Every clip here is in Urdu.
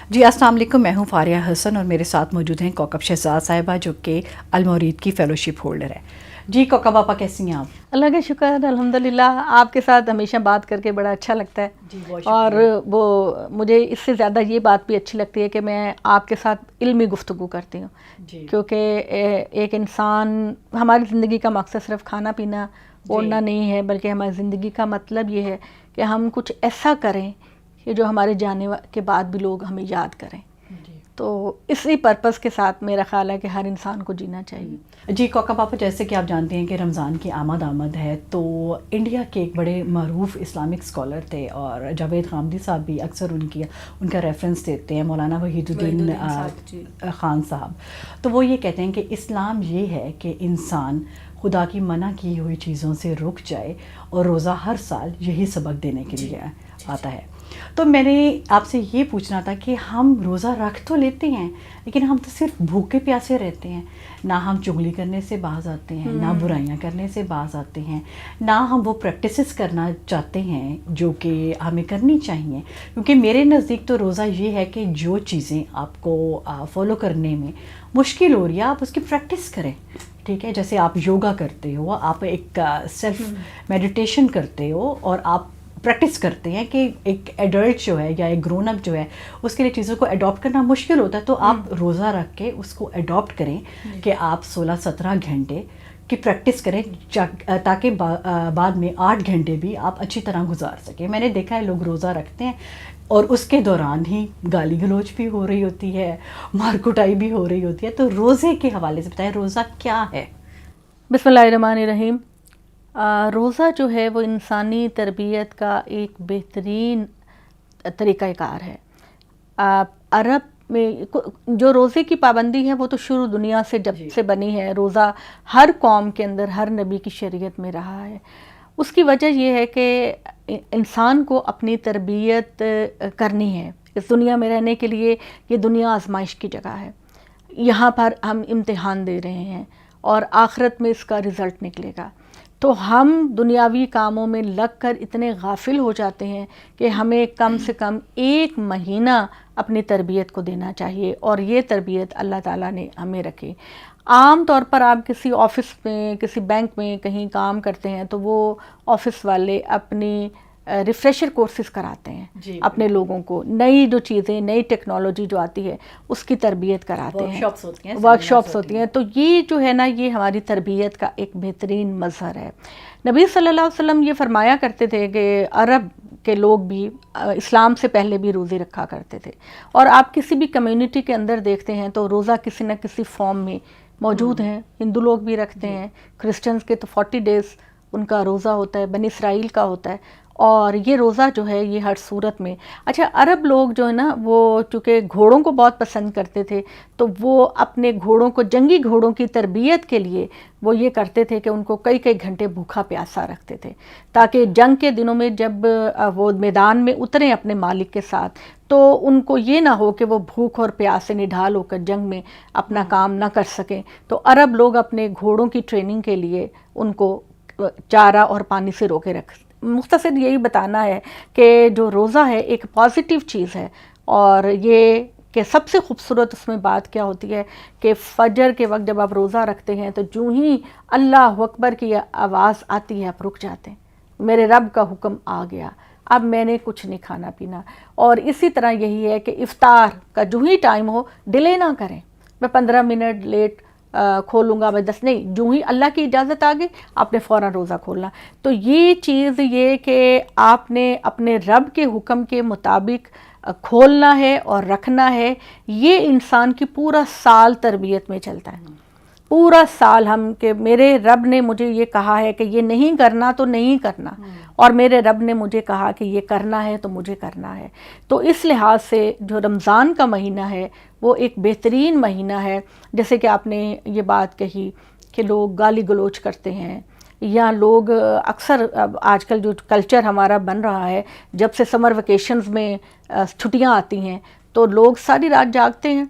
جی السلام علیکم، میں ہوں فاریہ حسن اور میرے ساتھ موجود ہیں کوکب شہزاد صاحبہ جو کہ المورید کی فیلوشپ ہولڈر ہے۔ جی کوکب آپا کیسی ہیں آپ؟ اللہ کا شکر الحمدللہ، آپ کے ساتھ ہمیشہ بات کر کے بڑا اچھا لگتا ہے۔ جی بہت اور شکریہ۔ وہ مجھے اس سے زیادہ یہ بات بھی اچھی لگتی ہے کہ میں آپ کے ساتھ علمی گفتگو کرتی ہوں، جی کیونکہ ایک انسان، ہماری زندگی کا مقصد صرف کھانا پینا اوڑھنا نہیں ہے، بلکہ ہماری زندگی کا مطلب یہ ہے کہ ہم کچھ ایسا کریں کہ جو ہمارے جانے کے بعد بھی لوگ ہمیں یاد کریں۔ جی تو اسی پرپس کے ساتھ میرا خیال ہے کہ ہر انسان کو جینا چاہیے۔ جی کوکب آپا، جیسے کہ آپ جانتے ہیں کہ رمضان کی آمد ہے، تو انڈیا کے ایک بڑے معروف اسلامک اسکالر تھے اور جاوید غامدی صاحب بھی اکثر ان کا ریفرنس دیتے ہیں، مولانا وحید الدین خان صاحب۔ تو وہ یہ کہتے ہیں کہ اسلام یہ ہے کہ انسان خدا کی منع کی ہوئی چیزوں سے رک جائے، اور روزہ ہر سال یہی سبق دینے کے لیے آتا ہے۔ تو میں نے آپ سے یہ پوچھنا تھا کہ ہم روزہ رکھ تو لیتے ہیں، لیکن ہم تو صرف بھوکے پیاسے رہتے ہیں، نہ ہم چغلی کرنے سے باز آتے ہیں، نہ برائیاں کرنے سے باز آتے ہیں، نہ ہم وہ پریکٹسز کرنا چاہتے ہیں جو کہ ہمیں کرنی چاہیے۔ کیونکہ میرے نزدیک تو روزہ یہ ہے کہ جو چیزیں آپ کو فالو کرنے میں مشکل ہو رہی ہے، آپ اس کی پریکٹس کریں، ٹھیک ہے؟ جیسے آپ یوگا کرتے ہو، آپ ایک سیلف میڈیٹیشن کرتے ہو، اور آپ پریکٹس کرتے ہیں کہ ایک ایڈلٹ جو ہے یا ایک گرون اپ جو ہے اس کے لیے چیزوں کو اڈاپٹ کرنا مشکل ہوتا ہے، تو آپ روزہ رکھ کے اس کو اڈاپٹ کریں کہ آپ 16-17 گھنٹے کی پریکٹس کریں، تاکہ بعد میں 8 گھنٹے بھی آپ اچھی طرح گزار سکیں۔ میں نے دیکھا ہے لوگ روزہ رکھتے ہیں اور اس کے دوران ہی گالی گلوچ بھی ہو رہی ہوتی ہے، مار کٹائی بھی ہو رہی ہوتی ہے۔ تو روزے کے حوالے سے بتائیں روزہ کیا ہے؟ بسم اللہ الرحمن الرحیم۔ روزہ جو ہے وہ انسانی تربیت کا ایک بہترین طریقہ کار ہے۔ عرب میں جو روزے کی پابندی ہے وہ تو شروع دنیا سے جب سے بنی ہے، روزہ ہر قوم کے اندر ہر نبی کی شریعت میں رہا ہے۔ اس کی وجہ یہ ہے کہ انسان کو اپنی تربیت کرنی ہے۔ اس دنیا میں رہنے کے لیے یہ دنیا آزمائش کی جگہ ہے، یہاں پر ہم امتحان دے رہے ہیں اور آخرت میں اس کا رزلٹ نکلے گا۔ تو ہم دنیاوی کاموں میں لگ کر اتنے غافل ہو جاتے ہیں کہ ہمیں کم سے کم 1 مہینہ اپنی تربیت کو دینا چاہیے، اور یہ تربیت اللہ تعالیٰ نے ہمیں رکھی۔ عام طور پر آپ کسی آفس میں، کسی بینک میں کہیں کام کرتے ہیں تو وہ آفس والے اپنی ریفریشر کورسز کراتے ہیں اپنے لوگوں کو، نئی جو چیزیں، نئی ٹیکنالوجی جو آتی ہے اس کی تربیت کراتے ہیں، ورک شاپس ہوتی ہیں۔ تو یہ جو ہے نا، یہ ہماری تربیت کا ایک بہترین مظہر ہے۔ نبی صلی اللہ علیہ وسلم یہ فرمایا کرتے تھے کہ عرب کے لوگ بھی اسلام سے پہلے بھی روزے رکھا کرتے تھے، اور آپ کسی بھی کمیونٹی کے اندر دیکھتے ہیں تو روزہ کسی نہ کسی فارم میں موجود ہیں۔ ہندو لوگ بھی رکھتے ہیں، کرسچنز کے تو 40 ڈیز ان کا روزہ ہوتا ہے، بنی اسرائیل کا ہوتا ہے، اور یہ روزہ جو ہے یہ ہر صورت میں۔ اچھا، عرب لوگ جو ہے نا وہ چونکہ گھوڑوں کو بہت پسند کرتے تھے، تو وہ اپنے گھوڑوں کو، جنگی گھوڑوں کی تربیت کے لیے وہ یہ کرتے تھے کہ ان کو کئی گھنٹے بھوکا پیاسا رکھتے تھے، تاکہ جنگ کے دنوں میں جب وہ میدان میں اتریں اپنے مالک کے ساتھ تو ان کو یہ نہ ہو کہ وہ بھوک اور پیاس سے نڈھال ہو کر جنگ میں اپنا کام نہ کر سکیں۔ تو عرب لوگ اپنے گھوڑوں کی ٹریننگ کے لیے ان کو چارہ اور پانی سے روکے رکھتے۔ مختصر یہی بتانا ہے کہ جو روزہ ہے ایک پازیٹیو چیز ہے، اور یہ کہ سب سے خوبصورت اس میں بات کیا ہوتی ہے کہ فجر کے وقت جب آپ روزہ رکھتے ہیں تو جو ہی اللہ اکبر کی آواز آتی ہے آپ رک جاتے ہیں، میرے رب کا حکم آ گیا، اب میں نے کچھ نہیں کھانا پینا۔ اور اسی طرح یہی ہے کہ افطار کا جو ہی ٹائم ہو ڈیلے نہ کریں، میں 15 منٹ لیٹ کھولوں گا، میں 10 نہیں، جو ہی اللہ کی اجازت آ گئی آپ نے فوراً روزہ کھولنا۔ تو یہ چیز یہ کہ آپ نے اپنے رب کے حکم کے مطابق کھولنا ہے اور رکھنا ہے، یہ انسان کی پورا سال تربیت میں چلتا ہے۔ پورا سال ہم کہ میرے رب نے مجھے یہ کہا ہے کہ یہ نہیں کرنا تو نہیں کرنا، اور میرے رب نے مجھے کہا کہ یہ کرنا ہے تو مجھے کرنا ہے۔ تو اس لحاظ سے جو رمضان کا مہینہ ہے وہ ایک بہترین مہینہ ہے۔ جیسے کہ آپ نے یہ بات کہی کہ لوگ گالی گلوچ کرتے ہیں، یا لوگ اکثر آج کل جو کلچر ہمارا بن رہا ہے، جب سے سمر ویکیشنز میں چھٹیاں آتی ہیں تو لوگ ساری رات جاگتے ہیں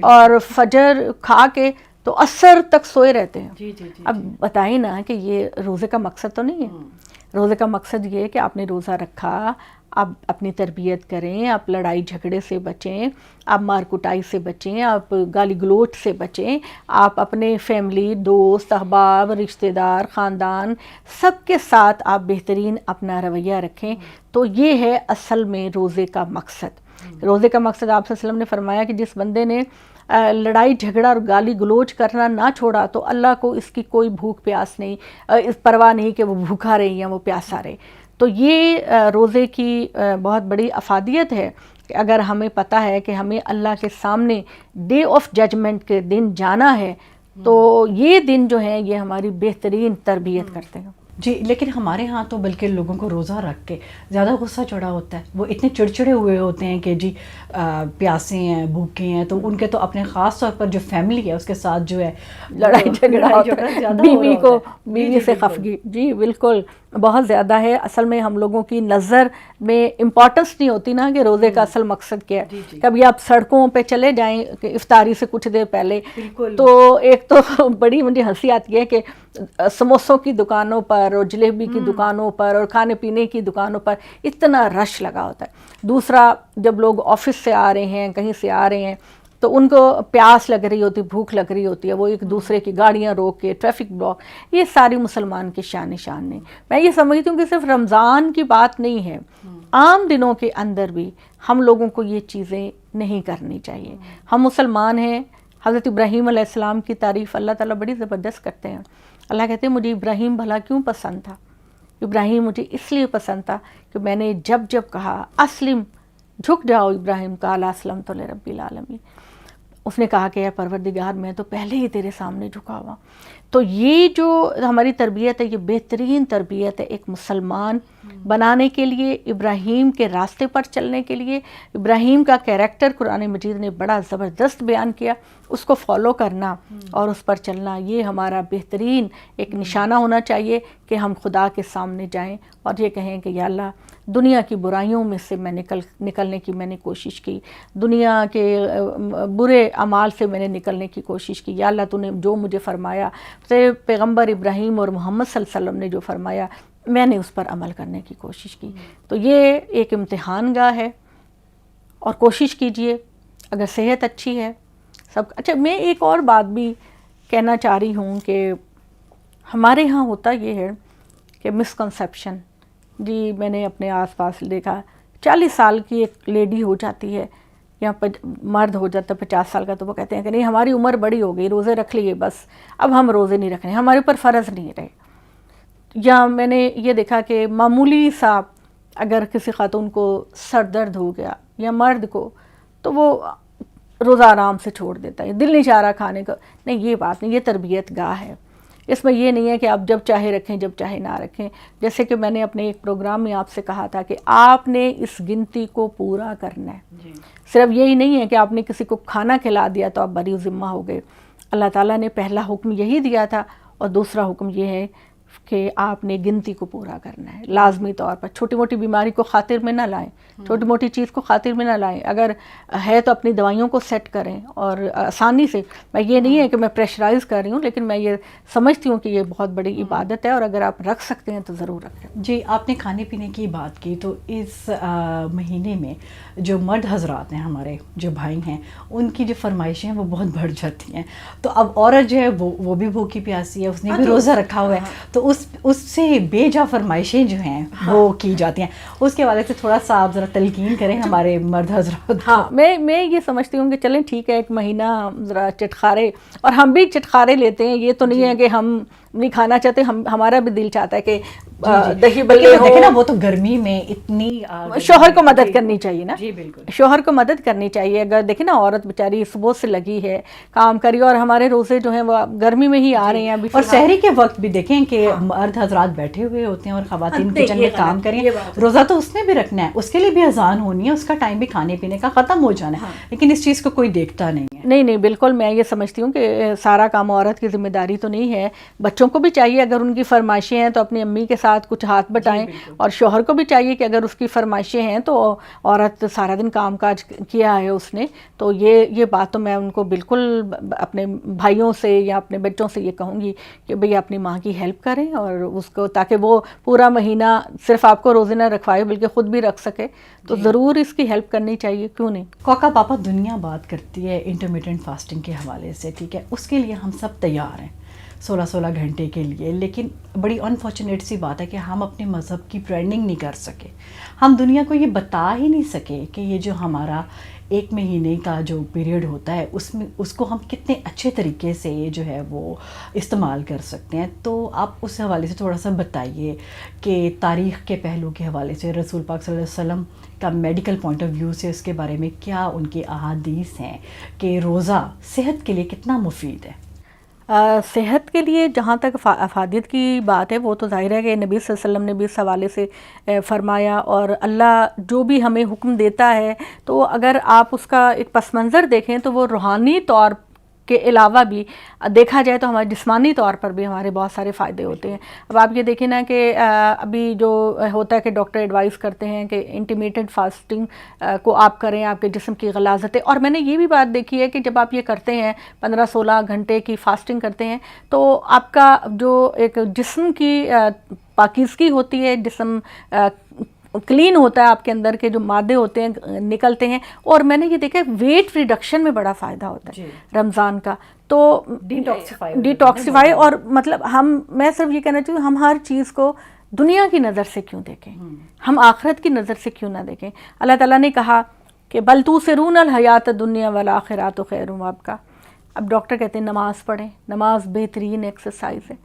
اور فجر کھا کے تو عصر تک سوئے رہتے ہیں۔ اب بتائیں نا کہ یہ روزے کا مقصد تو نہیں ہے۔ روزے کا مقصد یہ ہے کہ آپ نے روزہ رکھا، آپ اپنی تربیت کریں، آپ لڑائی جھگڑے سے بچیں، آپ مار کٹائی سے بچیں، آپ گالی گلوچ سے بچیں، آپ اپنے فیملی، دوست، احباب، رشتہ دار، خاندان سب کے ساتھ آپ بہترین اپنا رویہ رکھیں. تو یہ ہے اصل میں روزے کا مقصد. روزے کا مقصد آپ صلی اللہ علیہ وسلم نے فرمایا کہ جس بندے نے لڑائی جھگڑا اور گالی گلوچ کرنا نہ چھوڑا تو اللہ کو اس کی کوئی بھوک پیاس نہیں، اس پرواہ نہیں کہ وہ بھوکا رہے یا وہ پیاسا رہے. تو یہ روزے کی بہت بڑی افادیت ہے کہ اگر ہمیں پتہ ہے کہ ہمیں اللہ کے سامنے ڈے آف ججمنٹ کے دن جانا ہے تو یہ دن جو ہیں یہ ہماری بہترین تربیت کرتے ہیں. جی لیکن ہمارے ہاں تو بلکہ لوگوں کو روزہ رکھ کے زیادہ غصہ چڑھا ہوتا ہے، وہ اتنے چڑچڑے ہوئے ہوتے ہیں کہ جی پیاسے ہیں، بھوکے ہیں، تو ان کے تو اپنے خاص طور پر جو فیملی ہے اس کے ساتھ جو ہے لڑائی جھگڑا بیوی کو بیوی سے خفگی. جی بالکل بہت زیادہ ہے. اصل میں ہم لوگوں کی نظر میں امپورٹنس نہیں ہوتی نا کہ روزے کا اصل مقصد کیا ہے. کبھی آپ سڑکوں پہ چلے جائیں کہ افطاری سے کچھ دیر پہلے تو ایک تو بڑی مجھے ہنسی آتی ہے کہ سموسوں کی دکانوں پر اور جلیبی کی دکانوں پر اور کھانے پینے کی دکانوں پر اتنا رش لگا ہوتا ہے. دوسرا جب لوگ آفس سے آ رہے ہیں، کہیں سے آ رہے ہیں تو ان کو پیاس لگ رہی ہوتی، بھوک لگ رہی ہوتی ہے، وہ ایک دوسرے کی گاڑیاں روک کے ٹریفک بلاک، یہ ساری مسلمان کے شان نشان نے. میں یہ سمجھتی ہوں کہ صرف رمضان کی بات نہیں ہے، عام دنوں کے اندر بھی ہم لوگوں کو یہ چیزیں نہیں کرنی چاہیے. ہم مسلمان ہیں. حضرت ابراہیم علیہ السلام کی تعریف اللہ تعالیٰ بڑی زبردست کرتے ہیں. اللہ کہتے ہیں مجھے ابراہیم بھلا کیوں پسند تھا؟ ابراہیم مجھے اس لیے پسند تھا کہ میں نے جب جب کہا اسلم، جھک جاؤ ابراہیم، قال اسلمت لرب العالمین، اس نے کہا کہ اے پروردگار میں تو پہلے ہی تیرے سامنے جھکا ہوا. تو یہ جو ہماری تربیت ہے یہ بہترین تربیت ہے ایک مسلمان بنانے کے لیے، ابراہیم کے راستے پر چلنے کے لیے. ابراہیم کا کیریکٹر قرآن مجید نے بڑا زبردست بیان کیا، اس کو فالو کرنا اور اس پر چلنا یہ ہمارا بہترین ایک نشانہ ہونا چاہیے کہ ہم خدا کے سامنے جائیں اور یہ کہیں کہ یا اللہ دنیا کی برائیوں میں سے میں نکلنے کی میں نے کوشش کی، دنیا کے برے اعمال سے میں نے نکلنے کی کوشش کی. یا اللہ تو نے جو مجھے فرمایا، تیرے پیغمبر ابراہیم اور محمد صلی اللہ علیہ وسلم نے جو فرمایا میں نے اس پر عمل کرنے کی کوشش کی. تو یہ ایک امتحان گاہ ہے اور کوشش کیجئے اگر صحت اچھی ہے سب. اچھا میں ایک اور بات بھی کہنا چاہ رہی ہوں کہ ہمارے ہاں ہوتا یہ ہے کہ مسکنسیپشن، جی میں نے اپنے آس پاس دیکھا 40 سال کی ایک لیڈی ہو جاتی ہے یا مرد ہو جاتا ہے 50 سال کا تو وہ کہتے ہیں کہ نہیں ہماری عمر بڑی ہو گئی، روزے رکھ لیے بس اب ہم روزے نہیں رکھنے، ہمارے اوپر فرض نہیں رہے. یا میں نے یہ دیکھا کہ معمولی سا اگر کسی خاتون کو سر درد ہو گیا یا مرد کو تو وہ روزہ آرام سے چھوڑ دیتا ہے، دل نہیں چاہ رہا کھانے کا. نہیں یہ بات نہیں، یہ تربیت گاہ ہے. اس میں یہ نہیں ہے کہ آپ جب چاہے رکھیں جب چاہے نہ رکھیں. جیسے کہ میں نے اپنے ایک پروگرام میں آپ سے کہا تھا کہ آپ نے اس گنتی کو پورا کرنا ہے. صرف یہی نہیں ہے کہ آپ نے کسی کو کھانا کھلا دیا تو آپ بری ذمہ ہو گئے. اللہ تعالیٰ نے پہلا حکم یہی دیا تھا اور دوسرا حکم یہ ہے کہ آپ نے گنتی کو پورا کرنا ہے لازمی طور پر. چھوٹی موٹی بیماری کو خاطر میں نہ لائیں، چھوٹی موٹی چیز کو خاطر میں نہ لائیں. اگر ہے تو اپنی دوائیوں کو سیٹ کریں اور آسانی سے. میں یہ نہیں ہے کہ میں پریشرائز کر رہی ہوں لیکن میں یہ سمجھتی ہوں کہ یہ بہت بڑی عبادت ہے اور اگر آپ رکھ سکتے ہیں تو ضرور رکھیں. جی آپ نے کھانے پینے کی بات کی تو اس مہینے میں جو مرد حضرات ہیں ہمارے جو بھائی ہیں ان کی جو فرمائشیں ہیں وہ بہت بڑھ جاتی ہیں. تو اب عورت جو ہے وہ بھی بھوکی پیاسی ہے، اس نے بھی روزہ رکھا ہوا ہے تو اس سے بے جا فرمائشیں جو ہیں وہ کی جاتی ہیں. اس کے حوالے سے تھوڑا سا آپ ذرا تلقین کریں ہمارے مرد حضرات. ہاں میں یہ سمجھتی ہوں کہ چلیں ٹھیک ہے ایک مہینہ ذرا چٹخارے، اور ہم بھی چٹخارے لیتے ہیں. یہ تو نہیں ہے کہ ہم نہیں کھانا چاہتے، ہمارا بھی دل چاہتا ہے کہ دہی بلے ہو. دیکھیں نا وہ تو گرمی میں اتنی شوہر کو مدد کرنی چاہیے نا. جی بالکل شوہر کو مدد کرنی چاہیے. اگر دیکھیں نا عورت بیچاری صبح سے لگی ہے کام کری اور ہمارے روزے جو ہیں وہ گرمی میں ہی آ رہے ہیں ابھی. اور سحری کے وقت بھی دیکھیں کہ مرد حضرات بیٹھے ہوئے ہوتے ہیں اور خواتین کچن میں کام کریں. روزہ تو اس نے بھی رکھنا ہے، اس کے لیے بھی اذان ہونی ہے، اس کا ٹائم بھی کھانے پینے کا ختم ہو جانا ہے، لیکن اس چیز کو کوئی دیکھتا نہیں ہے. نہیں بالکل میں یہ سمجھتی ہوں کہ سارا کام عورت کی ذمہ داری تو نہیں ہے. بچوں بچوں کو بھی چاہیے اگر ان کی فرمائشیں ہیں تو اپنی امی کے ساتھ کچھ ہاتھ بٹائیں, اور شوہر کو بھی چاہیے کہ اگر اس کی فرمائشیں ہیں تو عورت سارا دن کام کاج کیا ہے اس نے, تو یہ بات تو میں ان کو بالکل اپنے بھائیوں سے یا اپنے بچوں سے یہ کہوں گی کہ بھئی اپنی ماں کی ہیلپ کریں, اور اس کو تاکہ وہ پورا مہینہ صرف آپ کو روزے نہ رکھوائے بلکہ خود بھی رکھ سکے, تو ضرور اس کی ہیلپ کرنی چاہیے, کیوں نہیں. کوکا پاپا دنیا بات کرتی ہے انٹرمیٹنٹ فاسٹنگ کے حوالے سے, ٹھیک ہے, اس کے لیے ہم سب تیار ہیں 16 گھنٹے کے لیے, لیکن بڑی انفارچونیٹ سی بات ہے کہ ہم اپنے مذہب کی برانڈنگ نہیں کر سکے, ہم دنیا کو یہ بتا ہی نہیں سکے کہ یہ جو ہمارا 1 مہینے کا جو پیریڈ ہوتا ہے اس کو ہم کتنے اچھے طریقے سے جو ہے وہ استعمال کر سکتے ہیں. تو آپ اس حوالے سے تھوڑا سا بتائیے کہ تاریخ کے پہلو کے حوالے سے رسول پاک صلی اللہ علیہ وسلم کا میڈیکل پوائنٹ آف ویو سے اس کے بارے میں کیا ان کی احادیث ہیں کہ روزہ صحت کے لیے کتنا مفید ہے. صحت کے لیے جہاں تک افادیت کی بات ہے وہ تو ظاہر ہے کہ نبی صلی اللہ علیہ وسلم نے بھی اس حوالے سے فرمایا, اور اللہ جو بھی ہمیں حکم دیتا ہے تو اگر آپ اس کا ایک پس منظر دیکھیں تو وہ روحانی طور کے علاوہ بھی دیکھا جائے تو ہمارے جسمانی طور پر بھی ہمارے بہت سارے فائدے ہوتے ہیں. اب آپ یہ دیکھیں نا کہ ابھی جو ہوتا ہے کہ ڈاکٹر ایڈوائز کرتے ہیں کہ انٹرمیٹنٹ فاسٹنگ کو آپ کریں, آپ کے جسم کی غلاظتیں, اور میں نے یہ بھی بات دیکھی ہے کہ جب آپ یہ کرتے ہیں 15-16 گھنٹے کی فاسٹنگ کرتے ہیں تو آپ کا جو ایک جسم کی پاکیزگی ہوتی ہے, جسم کلین ہوتا ہے, آپ کے اندر کے جو مادے ہوتے ہیں نکلتے ہیں, اور میں نے یہ دیکھا ہے ویٹ ریڈکشن میں بڑا فائدہ ہوتا ہے رمضان کا, تو ڈیٹاکسیفائی. اور مطلب میں صرف یہ کہنا چاہوں ہم ہر چیز کو دنیا کی نظر سے کیوں دیکھیں, ہم آخرت کی نظر سے کیوں نہ دیکھیں. اللہ تعالیٰ نے کہا کہ بل توثرون الحیات الدنیا والآخرۃ خیر وابقیٰ. اب ڈاکٹر کہتے ہیں نماز پڑھیں, نماز بہترین ایکسرسائز ہے,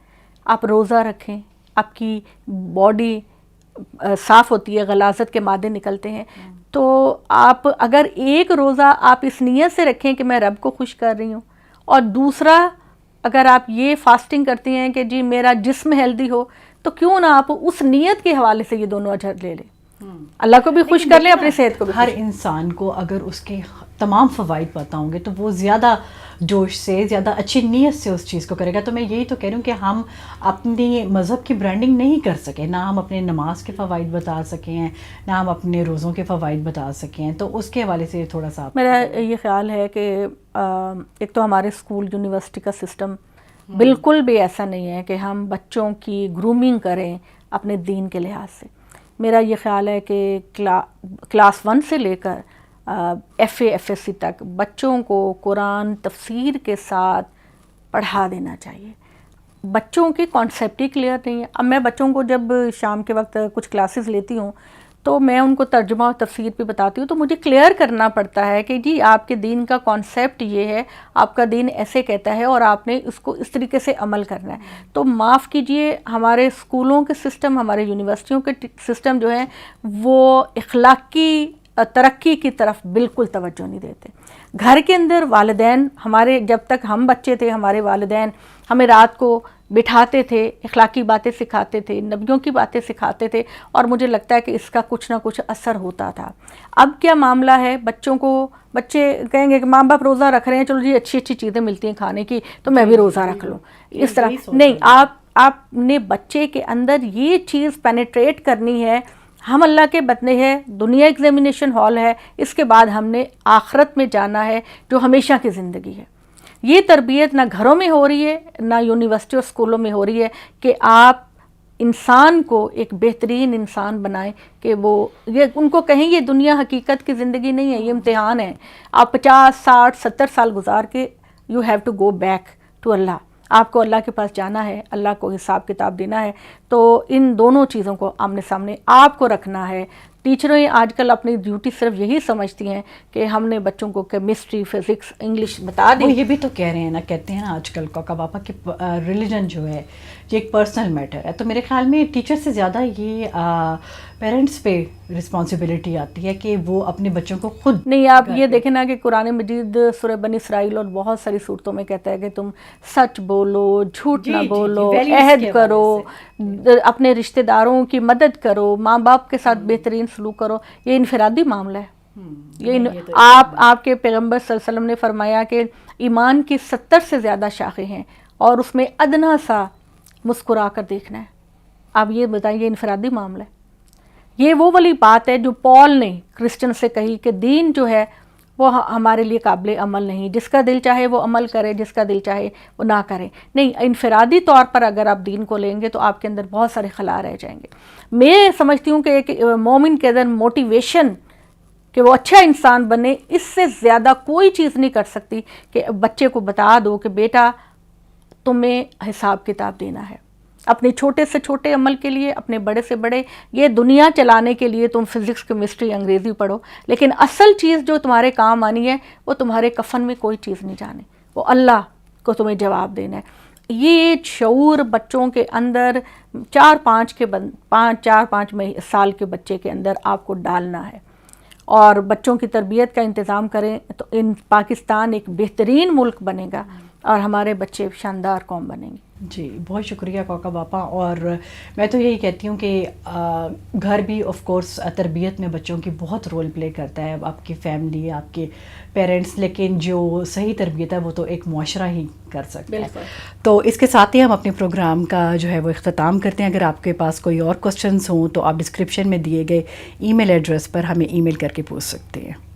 آپ روزہ رکھیں, آپ کی باڈی صاف ہوتی ہے, غلاظت کے مادے نکلتے ہیں. تو آپ اگر ایک روزہ آپ اس نیت سے رکھیں کہ میں رب کو خوش کر رہی ہوں, اور دوسرا اگر آپ یہ فاسٹنگ کرتی ہیں کہ جی میرا جسم ہیلدی ہو, تو کیوں نہ آپ اس نیت کے حوالے سے یہ دونوں اجر لے لیں, اللہ کو بھی خوش کر لیں, اپنی صحت کو بھی. ہر انسان کو اگر اس کے تمام فوائد پتہ ہوں گے تو وہ زیادہ جوش سے, زیادہ اچھی نیت سے اس چیز کو کرے گا. تو میں یہی تو کہہ رہی ہوں کہ ہم اپنی مذہب کی برانڈنگ نہیں کر سکے, نہ ہم اپنے نماز کے فوائد بتا سکے ہیں, نہ ہم اپنے روزوں کے فوائد بتا سکے ہیں. تو اس کے حوالے سے تھوڑا سا میرا یہ خیال ہے کہ ایک تو ہمارے اسکول یونیورسٹی کا سسٹم بالکل بھی ایسا نہیں ہے کہ ہم بچوں کی گرومنگ کریں اپنے دین کے لحاظ سے. میرا یہ خیال ہے کہ کلاس 1 سے لے کر ایف ایس سی تک بچوں کو قرآن تفسیر کے ساتھ پڑھا دینا چاہیے. بچوں کے کانسیپٹ ہی کلیئر نہیں ہے. اب میں بچوں کو جب شام کے وقت کچھ کلاسز لیتی ہوں تو میں ان کو ترجمہ اور تفسیر پہ بتاتی ہوں, تو مجھے کلیئر کرنا پڑتا ہے کہ جی آپ کے دین کا کانسیپٹ یہ ہے, آپ کا دین ایسے کہتا ہے, اور آپ نے اس کو اس طریقے سے عمل کرنا ہے. تو معاف کیجئے, ہمارے اسکولوں کے سسٹم, ہمارے یونیورسٹیوں کے سسٹم جو ہیں وہ اخلاقی ترقی کی طرف بالکل توجہ نہیں دیتے. گھر کے اندر والدین ہمارے, جب تک ہم بچے تھے ہمارے والدین ہمیں رات کو بٹھاتے تھے, اخلاقی باتیں سکھاتے تھے, نبیوں کی باتیں سکھاتے تھے, اور مجھے لگتا ہے کہ اس کا کچھ نہ کچھ اثر ہوتا تھا. اب کیا معاملہ ہے, بچے کہیں گے کہ ماں باپ روزہ رکھ رہے ہیں, چلو جی اچھی اچھی چیزیں ملتی ہیں کھانے کی تو میں بھی روزہ رکھ لوں. اس طرح نہیں, آپ نے بچے کے اندر یہ چیز پینیٹریٹ کرنی ہے. ہم اللہ کے بندے ہیں, دنیا ایگزامینیشن ہال ہے, اس کے بعد ہم نے آخرت میں جانا ہے جو ہمیشہ کی زندگی ہے. یہ تربیت نہ گھروں میں ہو رہی ہے, نہ یونیورسٹی اور اسکولوں میں ہو رہی ہے کہ آپ انسان کو ایک بہترین انسان بنائیں, کہ وہ یہ ان کو کہیں یہ دنیا حقیقت کی زندگی نہیں ہے, یہ امتحان ہے. آپ 50, 60, 70 سال گزار کے you have to go back to Allah. آپ کو اللہ کے پاس جانا ہے, اللہ کو حساب کتاب دینا ہے. تو ان دونوں چیزوں کو آمنے سامنے آپ کو رکھنا ہے. ٹیچریں آج کل اپنی ڈیوٹی صرف یہی سمجھتی ہیں کہ ہم نے بچوں کو کیمسٹری, فزکس, انگلش بتا دی. وہ یہ بھی تو کہہ رہے ہیں نا, کہتے ہیں نا آج کل کوکا پاپا کہ ریلیجن جو ہے یہ ایک پرسنل میٹر ہے. تو میرے خیال میں ٹیچر سے زیادہ یہ پیرنٹس پہ رسپانسبلٹی آتی ہے کہ وہ اپنے بچوں کو خود. نہیں, آپ یہ دیکھیں نا کہ قرآن مجید سورہ بنی اسرائیل اور بہت ساری صورتوں میں کہتا ہے کہ تم سچ بولو, جھوٹ نہ بولو, عہد کرو, اپنے رشتہ داروں کی مدد کرو, ماں باپ کے ساتھ بہترین سلوک کرو. یہ انفرادی معاملہ ہے. یہ آپ کے پیغمبر صلی اللہ علیہ وسلم نے فرمایا کہ ایمان کی 70 سے زیادہ شاخیں ہیں, اور اس میں ادنا سا مسکرا کر دیکھنا ہے. آپ یہ بتائیے انفرادی معاملہ ہے. یہ وہ والی بات ہے جو پال نے کرسچن سے کہی کہ دین جو ہے وہ ہمارے لیے قابل عمل نہیں, جس کا دل چاہے وہ عمل کرے, جس کا دل چاہے وہ نہ کرے. نہیں, انفرادی طور پر اگر آپ دین کو لیں گے تو آپ کے اندر بہت سارے خلا رہ جائیں گے. میں سمجھتی ہوں کہ ایک مومن کے اندر موٹیویشن کہ وہ اچھا انسان بنے, اس سے زیادہ کوئی چیز نہیں کر سکتی کہ بچے کو بتا دو کہ بیٹا تمہیں حساب کتاب دینا ہے. اپنے چھوٹے سے چھوٹے عمل کے لیے, اپنے بڑے سے بڑے, یہ دنیا چلانے کے لیے تم فزکس, کیمسٹری, انگریزی پڑھو, لیکن اصل چیز جو تمہارے کام آنی ہے وہ تمہارے کفن میں کوئی چیز نہیں جانے, وہ اللہ کو تمہیں جواب دینا ہے. یہ شعور بچوں کے اندر 4-5 سال کے بچے کے اندر آپ کو ڈالنا ہے, اور بچوں کی تربیت کا انتظام کریں تو پاکستان ایک بہترین ملک بنے گا اور ہمارے بچے شاندار قوم بنیں گے. جی بہت شکریہ کوکب آپا. اور میں تو یہی کہتی ہوں کہ گھر بھی آف کورس تربیت میں بچوں کی بہت رول پلے کرتا ہے, آپ کی فیملی, آپ کے پیرنٹس, لیکن جو صحیح تربیت ہے وہ تو ایک معاشرہ ہی کر سکتا ہے. تو اس کے ساتھ ہی ہم اپنے پروگرام کا جو ہے وہ اختتام کرتے ہیں. اگر آپ کے پاس کوئی اور کوسچنس ہوں تو آپ ڈسکرپشن میں دیے گئے ای میل ایڈریس پر ہمیں ای میل کر کے پوچھ سکتے ہیں.